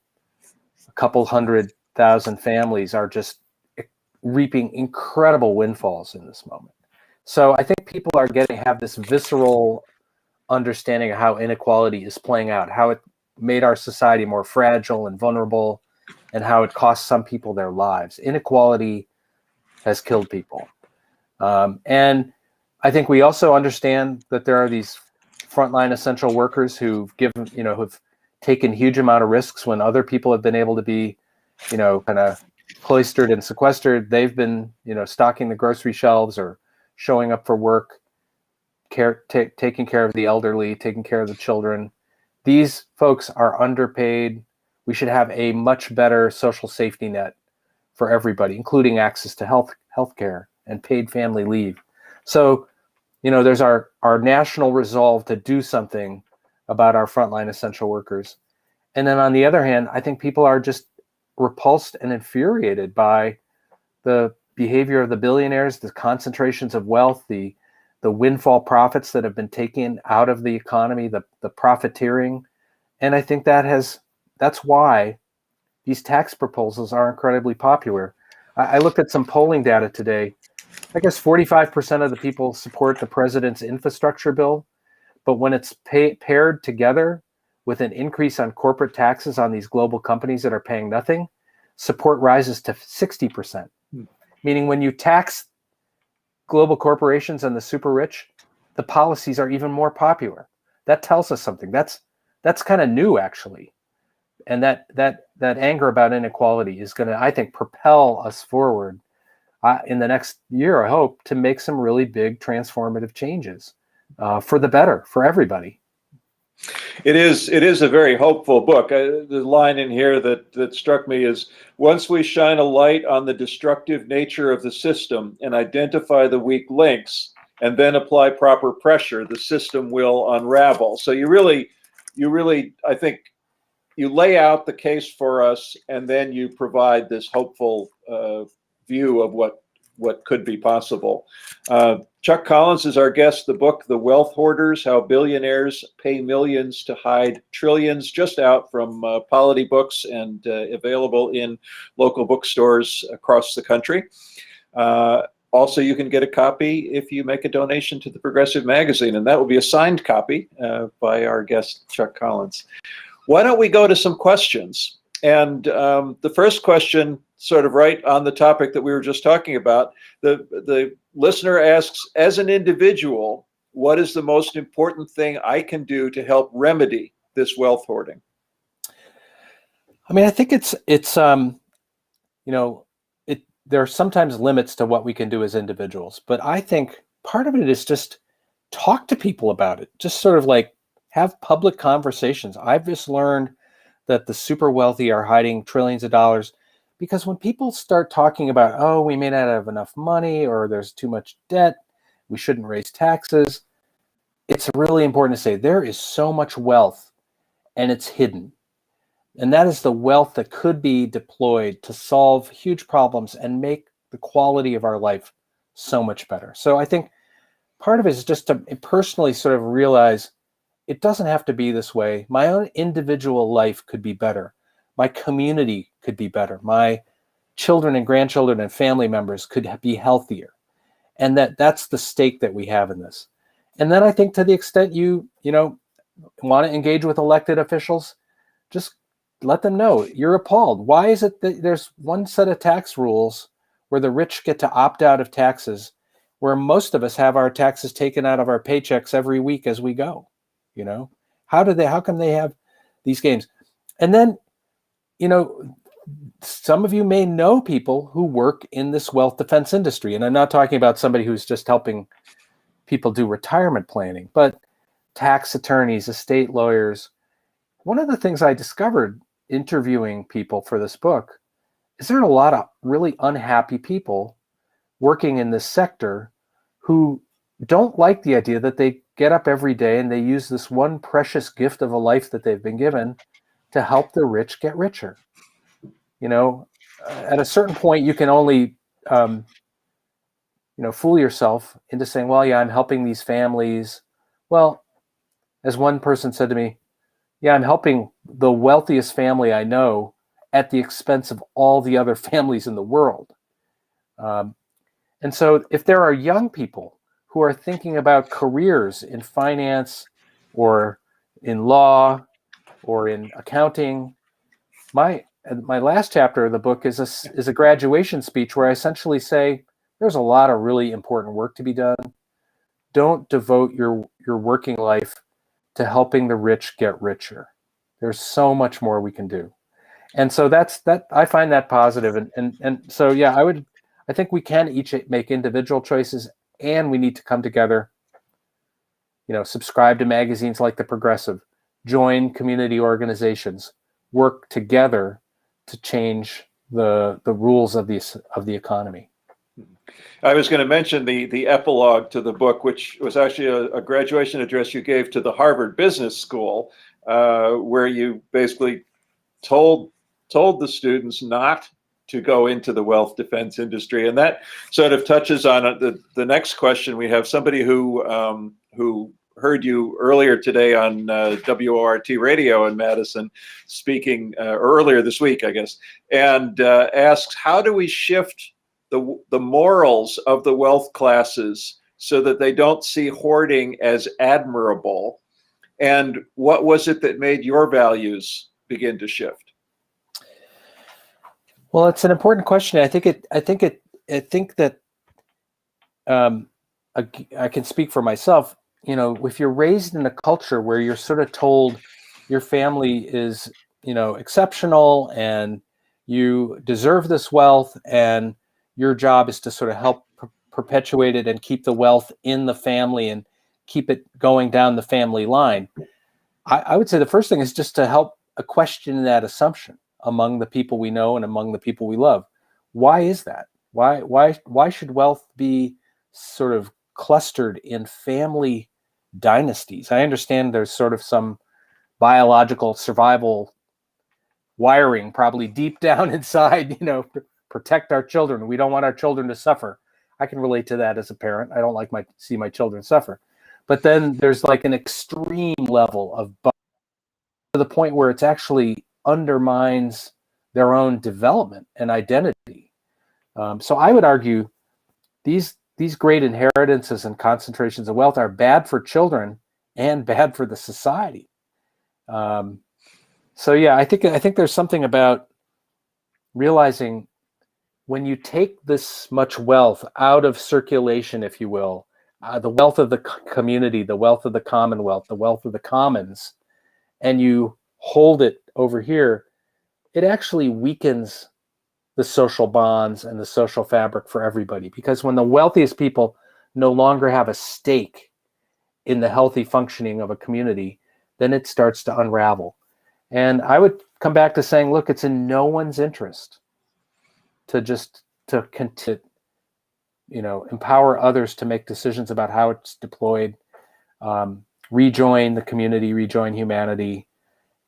a couple 100,000 families are just reaping incredible windfalls in this moment. So I think people are getting to have this visceral understanding of how inequality is playing out, how it made our society more fragile and vulnerable, and how it cost some people their lives. Inequality has killed people. And I think we also understand that there are these frontline essential workers who've given, you know, who've taken huge amount of risks when other people have been able to be, you know, kind of cloistered and sequestered. They've been, you know, stocking the grocery shelves or showing up for work, taking care of the elderly, taking care of the children. These folks are underpaid. We should have a much better social safety net for everybody, including access to health care and paid family leave. So, you know, there's our national resolve to do something about our frontline essential workers. And then on the other hand, I think people are just repulsed and infuriated by the behavior of the billionaires, the concentrations of wealth, the windfall profits that have been taken out of the economy, the profiteering. And I think that's why these tax proposals are incredibly popular. I looked at some polling data today. I guess 45% of the people support the president's infrastructure bill, but when it's paired together with an increase on corporate taxes on these global companies that are paying nothing, support rises to 60%. Meaning when you tax global corporations and the super rich, the policies are even more popular. That tells us something. That's kind of new, actually. And that anger about inequality is going to, I think, propel us forward in the next year, I hope, to make some really big transformative changes for the better, for everybody. It is a very hopeful book. The line in here that struck me is, once we shine a light on the destructive nature of the system and identify the weak links and then apply proper pressure, the system will unravel. So you really, I think, you lay out the case for us, and then you provide this hopeful view of what could be possible. Chuck Collins is our guest. The book, The Wealth Hoarders, How Billionaires Pay Millions to Hide Trillions, just out from Polity Books and available in local bookstores across the country. Also, you can get a copy if you make a donation to the Progressive Magazine, and that will be a signed copy by our guest, Chuck Collins. Why don't we go to some questions? And the first question, sort of right on the topic that we were just talking about, the listener asks, as an individual, what is the most important thing I can do to help remedy this wealth hoarding? I mean, I think it's you know, there are sometimes limits to what we can do as individuals, but I think part of it is just talk to people about it. Just sort of like have public conversations. I've just learned that the super wealthy are hiding trillions of dollars because when people start talking about, oh, we may not have enough money, or there's too much debt, we shouldn't raise taxes, it's really important to say there is so much wealth and it's hidden. And that is the wealth that could be deployed to solve huge problems and make the quality of our life so much better. So I think part of it is just to personally sort of realize it doesn't have to be this way. My own individual life could be better. My community could be better. My children and grandchildren and family members could be healthier. And that's the stake that we have in this. And then I think to the extent you want to engage with elected officials, just let them know you're appalled. Why is it that there's one set of tax rules where the rich get to opt out of taxes, where most of us have our taxes taken out of our paychecks every week as we go? How come they have these games? And then, some of you may know people who work in this wealth defense industry. And I'm not talking about somebody who's just helping people do retirement planning, but tax attorneys, estate lawyers. One of the things I discovered interviewing people for this book is there are a lot of really unhappy people working in this sector who don't like the idea that they get up every day and they use this one precious gift of a life that they've been given to help the rich get richer. You know, at a certain point, you can only, fool yourself into saying, well, yeah, I'm helping these families. Well, as one person said to me, yeah, I'm helping the wealthiest family I know at the expense of all the other families in the world. And so if there are young people who are thinking about careers in finance or in law or in accounting, my last chapter of the book is a graduation speech where I essentially say, there's a lot of really important work to be done. Don't devote your working life to helping the rich get richer. There's so much more we can do. And so I find that positive. And so, yeah, I think we can each make individual choices, and we need to come together, subscribe to magazines like The Progressive, join community organizations, work together to change the rules of the economy. I was going to mention the epilogue to the book, which was actually a graduation address you gave to the Harvard Business School, where you basically told the students not to go into the wealth defense industry. And that sort of touches on the next question. We have somebody who heard you earlier today on WORT radio in Madison speaking, earlier this week, I guess, and asks, how do we shift the morals of the wealth classes so that they don't see hoarding as admirable? And what was it that made your values begin to shift? Well, it's an important question. I think that I can speak for myself. If you're raised in a culture where you're sort of told your family is, exceptional and you deserve this wealth and your job is to sort of help perpetuate it and keep the wealth in the family and keep it going down the family line, I would say the first thing is just to help question that assumption among the people we know and among the people we love. Why is that? Why should wealth be sort of clustered in family dynasties? I understand there's sort of some biological survival wiring probably deep down inside, protect our children. We don't want our children to suffer. I can relate to that as a parent. I don't like see my children suffer. But then there's like an extreme level of to the point where it's actually undermines their own development and identity. So I would argue these great inheritances and concentrations of wealth are bad for children and bad for the society. So yeah, I think there's something about realizing when you take this much wealth out of circulation, if you will, the wealth of the community, the wealth of the commonwealth, the wealth of the commons, and you hold it over here, it actually weakens the social bonds and the social fabric for everybody. Because when the wealthiest people no longer have a stake in the healthy functioning of a community, then it starts to unravel. And I would come back to saying, look, it's in no one's interest to empower others to make decisions about how it's deployed, rejoin the community, rejoin humanity,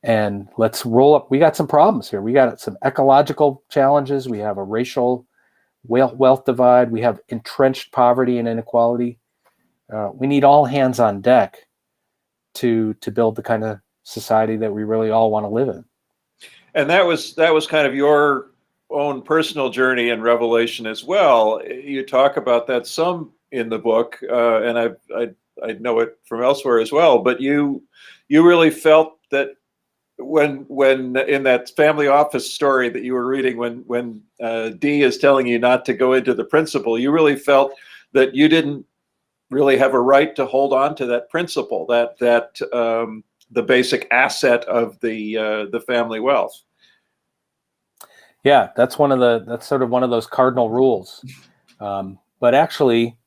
and let's roll up. We got some problems here. We got some ecological challenges. We have a racial wealth divide. We have entrenched poverty and inequality. We need all hands on deck to build the kind of society that we really all want to live in. And that was kind of your own personal journey and revelation as well. You talk about that some in the book, and I know it from elsewhere as well. But you really felt that when in that family office story that you were reading, when Dee is telling you not to go into the principle, you really felt that you didn't really have a right to hold on to that principle, that the basic asset of the family wealth. Yeah, that's sort of one of those cardinal rules. But actually,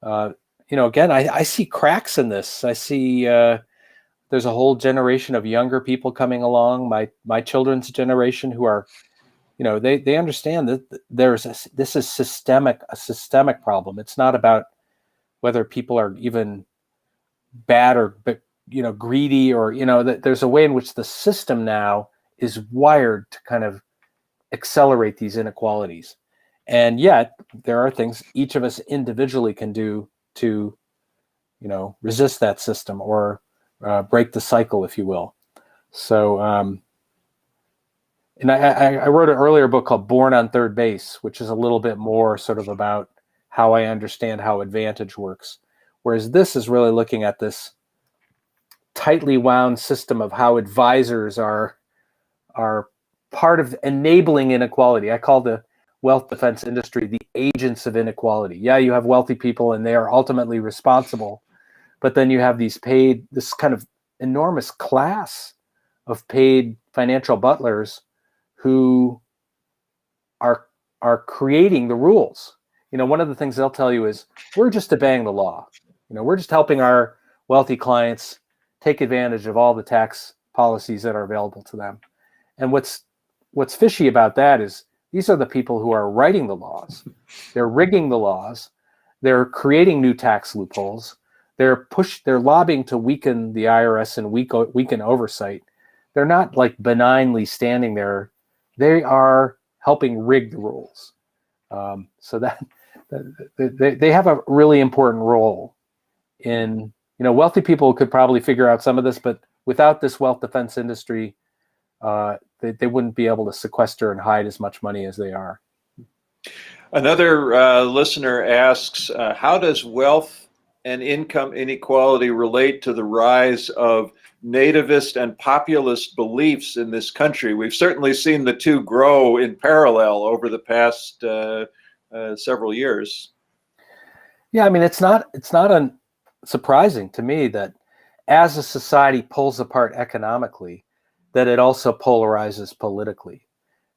again, I see cracks in this. I see there's a whole generation of younger people coming along, my children's generation, who are, they understand that this is a systemic problem. It's not about whether people are even bad or greedy, or that there's a way in which the system now is wired to kind of accelerate these inequalities. And yet there are things each of us individually can do to resist that system, or break the cycle, if you will. So and I wrote an earlier book called Born on Third Base, which is a little bit more sort of about how I understand how advantage works, whereas this is really looking at this tightly wound system of how advisors are part of enabling inequality. I call the wealth defense industry the agents of inequality. Yeah, you have wealthy people and they are ultimately responsible, but then you have this kind of enormous class of paid financial butlers who are creating the rules. One of the things they'll tell you is, we're just obeying the law. We're just helping our wealthy clients take advantage of all the tax policies that are available to them. And what's fishy about that is, these are the people who are writing the laws. They're rigging the laws. They're creating new tax loopholes. They're lobbying to weaken the IRS and weaken oversight. They're not like benignly standing there. They are helping rig the rules. So that they have a really important role in, wealthy people could probably figure out some of this, but without this wealth defense industry, they wouldn't be able to sequester and hide as much money as they are. Another listener asks, how does wealth and income inequality relate to the rise of nativist and populist beliefs in this country? We've certainly seen the two grow in parallel over the past several years. Yeah, I mean, it's not surprising to me that as a society pulls apart economically, that it also polarizes politically.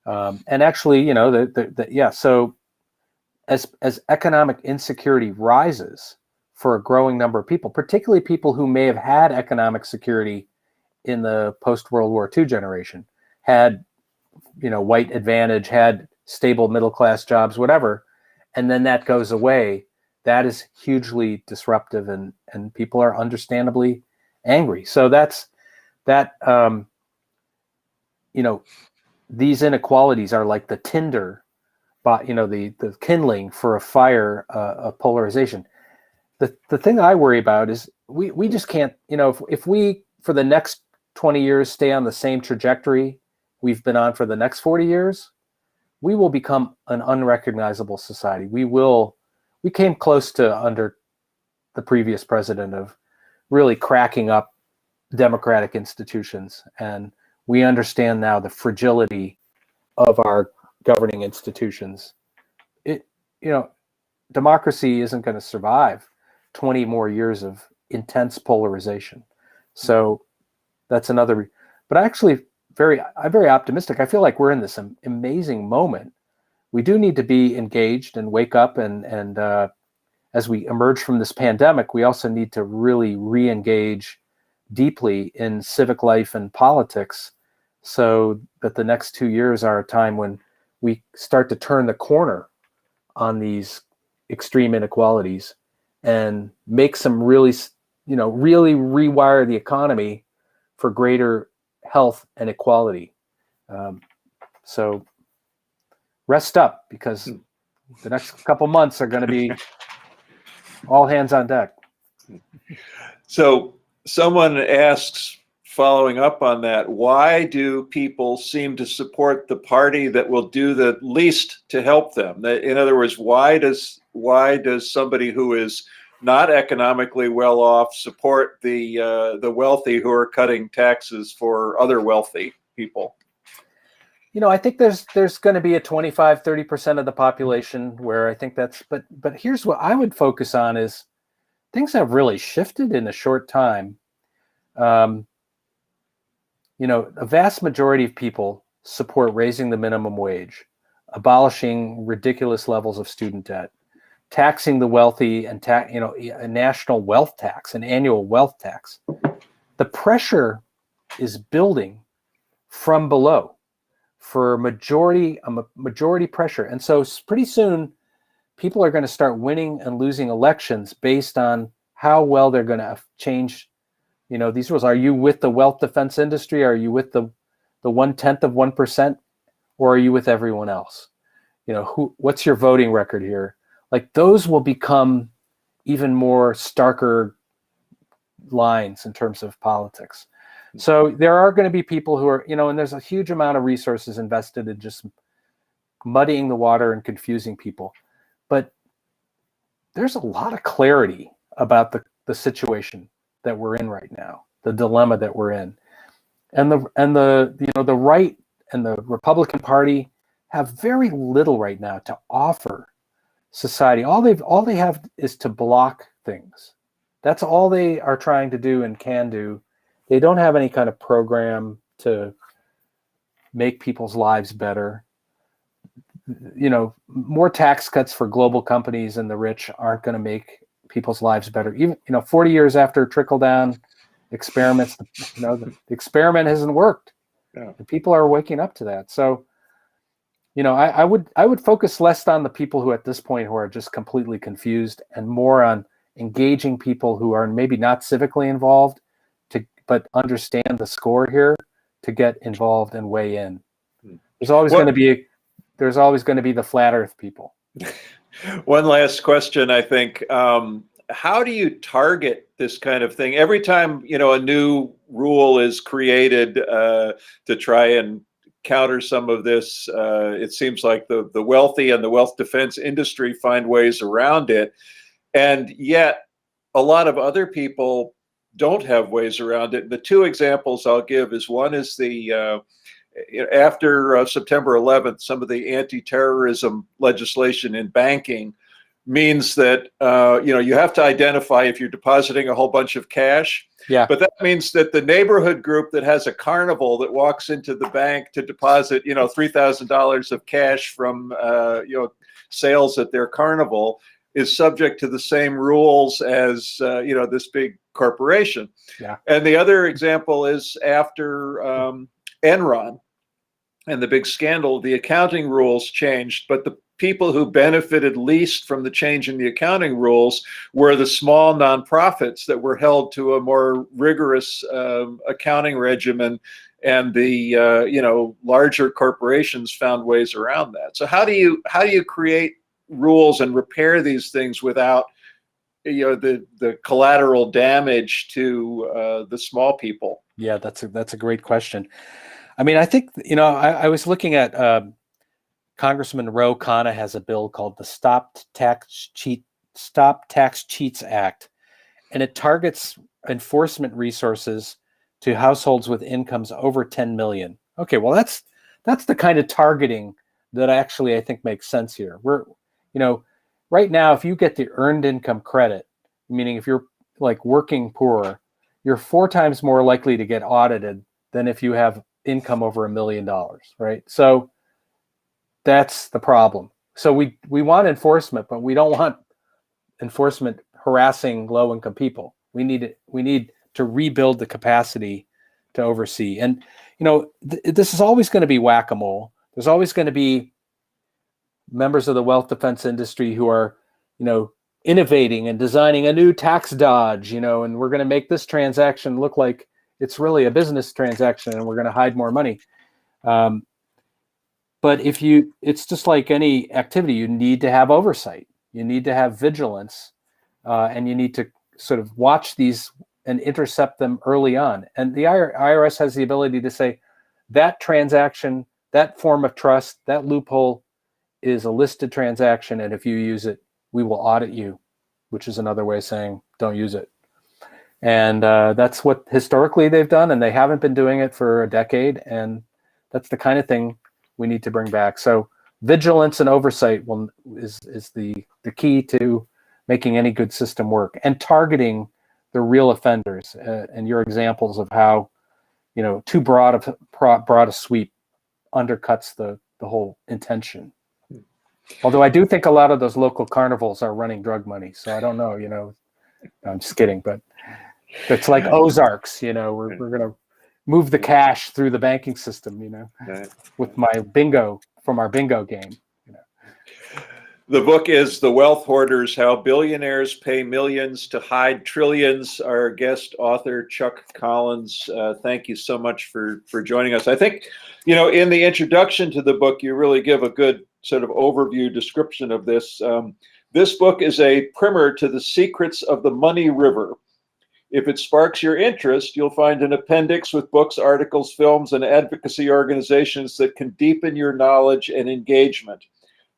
And actually, so as economic insecurity rises for a growing number of people, particularly people who may have had economic security in the post-World War II generation, had, white advantage, had stable middle-class jobs, whatever, and then that goes away, that is hugely disruptive, and people are understandably angry. So these inequalities are like the tinder, but the kindling for a fire of polarization. The thing I worry about is we just can't, if we for the next 20 years stay on the same trajectory we've been on for the next 40 years, we will become an unrecognizable society. We came close to, under the previous president, of really cracking up democratic institutions, and we understand now the fragility of our governing institutions. Democracy isn't going to survive 20 more years of intense polarization. So that's another. But I'm very optimistic. I feel like we're in this amazing moment. We do need to be engaged and wake up, and as we emerge from this pandemic, we also need to really re-engage deeply in civic life and politics, so that the next 2 years are a time when we start to turn the corner on these extreme inequalities and make some really rewire the economy for greater health and equality. So rest up, because the next couple months are going to be all hands on deck. So someone asks, following up on that, why do people seem to support the party that will do the least to help them? In other words, why does somebody who is not economically well off support the wealthy who are cutting taxes for other wealthy people? I think there's going to be a 25-30% of the population where I think that's, but here's what I would focus on is things have really shifted in a short time. A vast majority of people support raising the minimum wage, abolishing ridiculous levels of student debt, taxing the wealthy, and a national wealth tax, an annual wealth tax. The pressure is building from below for majority pressure. And so pretty soon, people are going to start winning and losing elections based on how well they're going to change, these rules. Are you with the wealth defense industry? Are you with the 1/10 of 1%? Or are you with everyone else? What's your voting record here? Like, those will become even more starker lines in terms of politics. So there are going to be people who are, and there's a huge amount of resources invested in just muddying the water and confusing people. But there's a lot of clarity about the situation that we're in right now, the dilemma that we're in. And the right and the Republican Party have very little right now to offer society. All they have is to block things. That's all they are trying to do and can do. They don't have any kind of program to make people's lives better. More tax cuts for global companies and the rich aren't going to make people's lives better. Even 40 years after trickle-down experiments, the experiment hasn't worked. Yeah. And people are waking up to that. So, I would focus less on the people who at this point who are just completely confused and more on engaging people who are maybe not civically involved but understand the score here to get involved and weigh in. There's always going to be the flat earth people. One last question, I think. How do you target this kind of thing? Every time, a new rule is created to try and counter some of this, it seems like the wealthy and the wealth defense industry find ways around it. And yet a lot of other people don't have ways around it. The two examples I'll give is one is after September 11th, some of the anti-terrorism legislation in banking means that you have to identify if you're depositing a whole bunch of cash. Yeah. But that means that the neighborhood group that has a carnival that walks into the bank to deposit $3,000 of cash from sales at their carnival is subject to the same rules as this big corporation. Yeah. And the other example is after Enron and the big scandal, the accounting rules changed, but the people who benefited least from the change in the accounting rules were the small nonprofits that were held to a more rigorous accounting regimen, and the larger corporations found ways around that. So how do you create rules and repair these things without the collateral damage to the small people? Yeah, that's a great question. I mean, I think I was looking at Congressman Ro Khanna has a bill called the Stop Tax Cheats Act, and it targets enforcement resources to households with incomes over 10 million. Okay, well that's the kind of targeting that actually I think makes sense here. We're right now, if you get the earned income credit, meaning if you're like working poor, you're 4 times more likely to get audited than if you have income over $1 million, right? So that's the problem. So we want enforcement, but we don't want enforcement harassing low-income people. We need to rebuild the capacity to oversee. And this is always going to be whack-a-mole. There's always going to be members of the wealth defense industry who are, innovating and designing a new tax dodge, and we're going to make this transaction look like it's really a business transaction and we're going to hide more money. But it's just like any activity, you need to have oversight. You need to have vigilance, and you need to sort of watch these and intercept them early on. And the IRS has the ability to say that transaction, that form of trust, that loophole is a listed transaction, and if you use it, we will audit you, which is another way of saying don't use it. And that's what historically they've done, and they haven't been doing it for a decade, and that's the kind of thing we need to bring back. So vigilance and oversight is the key to making any good system work, and targeting the real offenders. And your examples of how too broad a sweep undercuts the whole intention. Although I do think a lot of those local carnivals are running drug money, so I don't know. No, I'm just kidding, but it's like Ozarks. We're gonna move the cash through the banking system. Right. With my bingo from our bingo game. The book is The Wealth Hoarders: How Billionaires Pay Millions to Hide Trillions. Our guest author, Chuck Collins, thank you so much for joining us. I think, in the introduction to the book, you really give a good sort of overview description of this. This book is a primer to the secrets of the money river. If it sparks your interest, you'll find an appendix with books, articles, films, and advocacy organizations that can deepen your knowledge and engagement.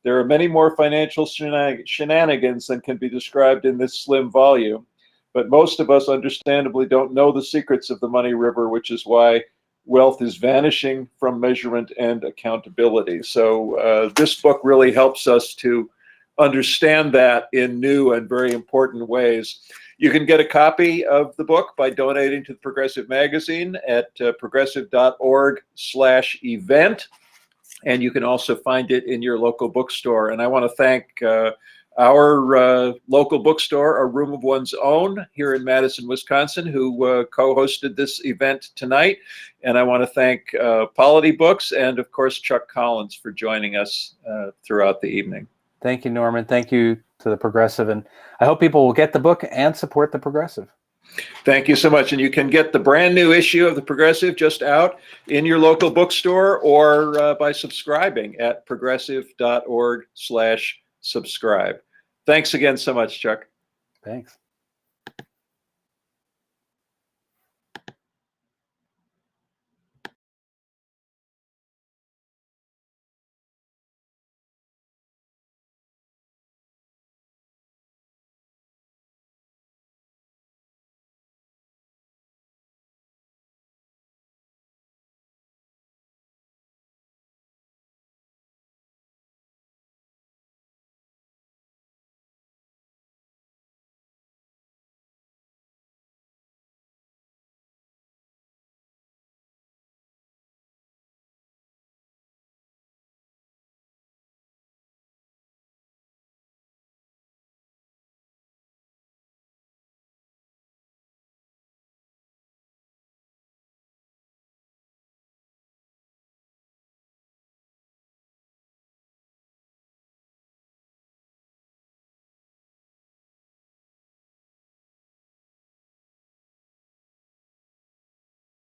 There are many more financial shenanigans than can be described in this slim volume, but most of us understandably don't know the secrets of the money river, which is why wealth is vanishing from measurement and accountability. So this book really helps us to understand that in new and very important ways. You can get a copy of the book by donating to the Progressive Magazine at progressive.org/event. And you can also find it in your local bookstore. And I want to thank our local bookstore, A Room of One's Own, here in Madison, Wisconsin, who co-hosted this event tonight. And I want to thank Polity Books and, of course, Chuck Collins for joining us throughout the evening. Thank you, Norman. Thank you to the Progressive. And I hope people will get the book and support the Progressive. Thank you so much. And you can get the brand new issue of the Progressive just out in your local bookstore or by subscribing at progressive.org/subscribe. Thanks again so much, Chuck. Thanks.